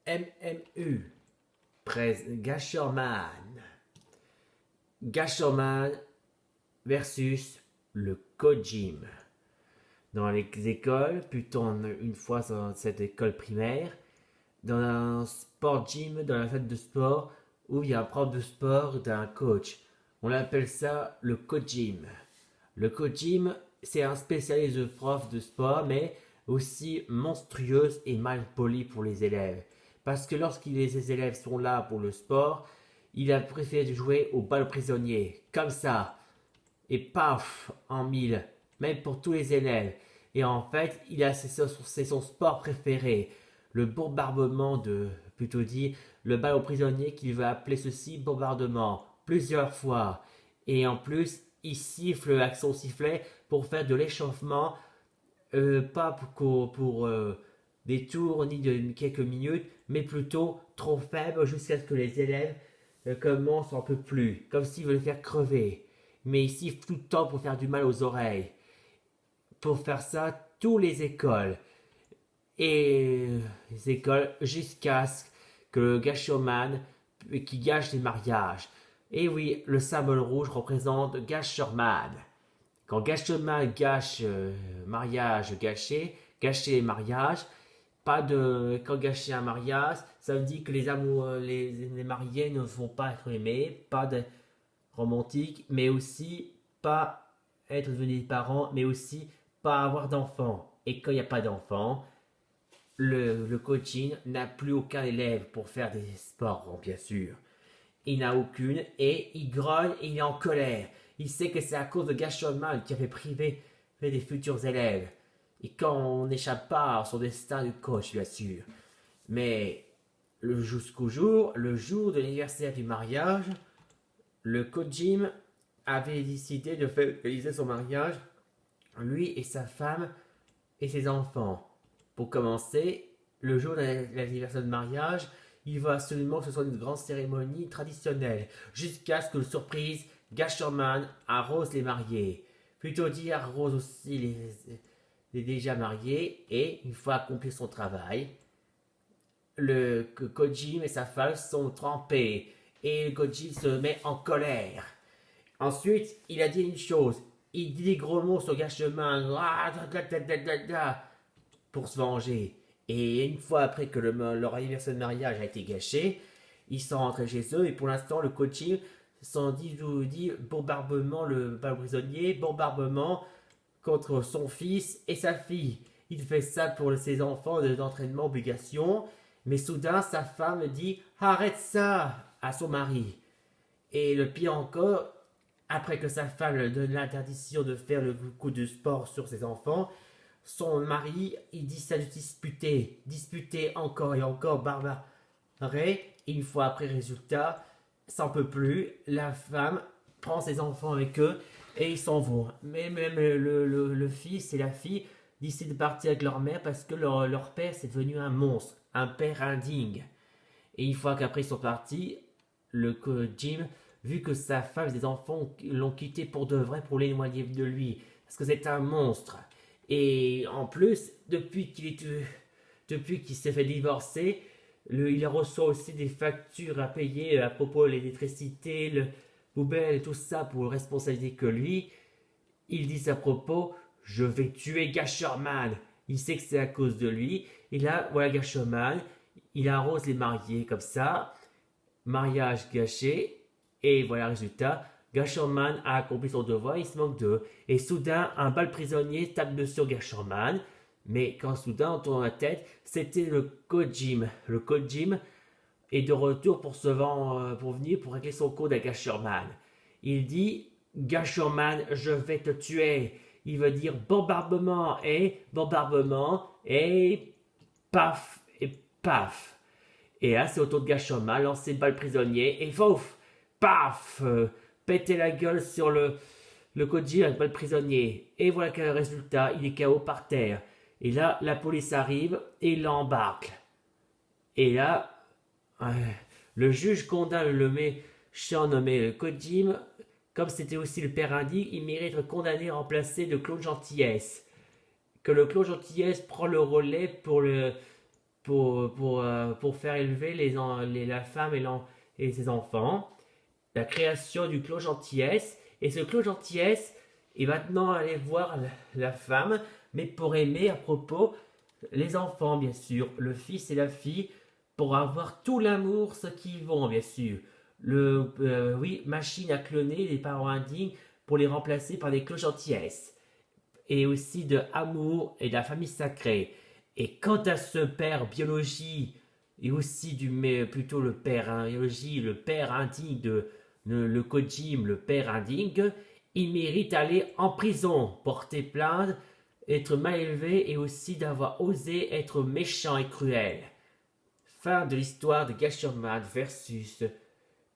MMU, Gasherman. Gasherman versus le Kojim. Dans les écoles, plutôt une fois dans cette école primaire, dans un sport gym, dans la salle de sport, où il y a un prof de sport d'un coach. On appelle ça le Kojim. Le Kojim, c'est un spécialiste de prof de sport, mais aussi monstrueuse et mal poli pour les élèves. Parce que lorsque les élèves sont là pour le sport, il a préféré jouer au bal prisonnier, comme ça, et paf, en mille, même pour tous les élèves. Et en fait, c'est son sport préféré, le bombardement plutôt dit, le bal au prisonnier qu'il va appeler ceci bombardement, plusieurs fois. Et en plus, il siffle avec son sifflet pour faire de l'échauffement, pas pour des tours ni de quelques minutes, mais plutôt trop faible jusqu'à ce que les élèves commencent un peu plus, comme s'ils veulent faire crever. Mais il siffle tout le temps pour faire du mal aux oreilles. Pour faire ça, toutes les écoles. Et les écoles jusqu'à ce que le gâchoman qui gâche les mariages. Et oui, le symbole rouge représente Gasherman. Quand Gasherman gâche mariage gâché, gâcher les mariages, pas de quand gâcher un mariage, ça veut dire que les mariés ne vont pas être aimés, pas de romantique, mais aussi pas être devenus parents, mais aussi pas avoir d'enfants. Et quand il n'y a pas d'enfants, le coaching n'a plus aucun élève pour faire des sports, bien sûr. Il n'a aucune et il grogne et il est en colère. Il sait que c'est à cause de Gashonman qui avait privé des futurs élèves. Et quand on n'échappe pas à son destin de coach, bien sûr. Mais jusqu'au jour, le jour de l'anniversaire du mariage, le Kojim avait décidé de faire réaliser son mariage, lui et sa femme et ses enfants. Pour commencer, le jour de l'anniversaire de mariage, il va absolument que ce soit une grande cérémonie traditionnelle, jusqu'à ce que, surprise, Gasherman arrose les mariés. Plutôt dit arrose aussi les déjà mariés, et une fois accompli son travail, le Kojim et sa femme sont trempés, et le Kojim se met en colère. Ensuite, il a dit une chose, il dit des gros mots sur Gasherman, pour se venger. Et une fois après que leur anniversaire de mariage a été gâché, ils sont rentrés chez eux et pour l'instant le coaching s'en dit bombardement le prisonnier, bombardement contre son fils et sa fille. Il fait ça pour ses enfants d'entraînement obligation, mais soudain sa femme dit arrête ça à son mari. Et le pire encore, après que sa femme lui donne l'interdiction de faire le coup de sport sur ses enfants, son mari, il dit ça de disputer encore et encore, barbarer. Et une fois après résultat, ça n'en peut plus, la femme prend ses enfants avec eux et ils s'en vont. Mais même le fils et la fille décident de partir avec leur mère parce que leur père c'est devenu un monstre, un père indigne. Et une fois qu'après ils sont partis, le Jim, vu que sa femme et ses enfants l'ont quitté pour de vrai pour l'éloigner de lui, parce que c'est un monstre. Et en plus, depuis qu'il s'est fait divorcer, il reçoit aussi des factures à payer à propos de l'électricité, le poubelle et tout ça pour responsabiliser que lui. Il dit à propos, je vais tuer Gasherman. Il sait que c'est à cause de lui. Et là, voilà Gasherman, il arrose les mariés comme ça, mariage gâché, et voilà le résultat. Gasherman a accompli son devoir, il se manque d'eux. Et soudain, un bal prisonnier tape dessus sur Gasherman. Mais quand soudain, on tourne la tête, c'était le Kojim. Le Kojim est de retour pour venir pour régler son compte à Gasherman. Il dit Gasherman, je vais te tuer. Il veut dire bombardement, et paf, et paf. Et là, c'est au tour de Gasherman, lancer le bal prisonnier, et fouf, paf, péter la gueule sur le Koji avec le bal prisonnier. Et voilà quel résultat, il est KO par terre. Et là, la police arrive et l'embarque. Et là, le juge condamne le méchant nommé Kojim. Comme c'était aussi le père indique, il mérite d'être condamné et remplacé de Claude Gentillesse. Que le Claude Gentillesse prend le relais pour pour faire élever la femme et ses enfants. La création du clos gentillesse. Et ce clos gentillesse est maintenant aller voir la femme, mais pour aimer à propos les enfants, bien sûr, le fils et la fille, pour avoir tout l'amour, ce qu'ils vont, bien sûr. Oui, machine à cloner les parents indignes pour les remplacer par des clos gentillesse. Et aussi de amour et de la famille sacrée. Et quant à ce père biologie, et aussi mais plutôt le père biologie, le père indigne le Kojim, le père indigne, il mérite d'aller en prison, porter plainte, être mal élevé et aussi d'avoir osé être méchant et cruel. Fin de l'histoire de Gasherman versus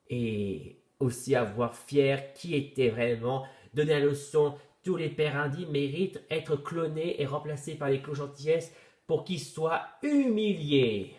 et aussi avoir fier qui était vraiment, donner la leçon. Tous les pères indignes méritent être clonés et remplacés par les clochantillesses pour qu'ils soient humiliés.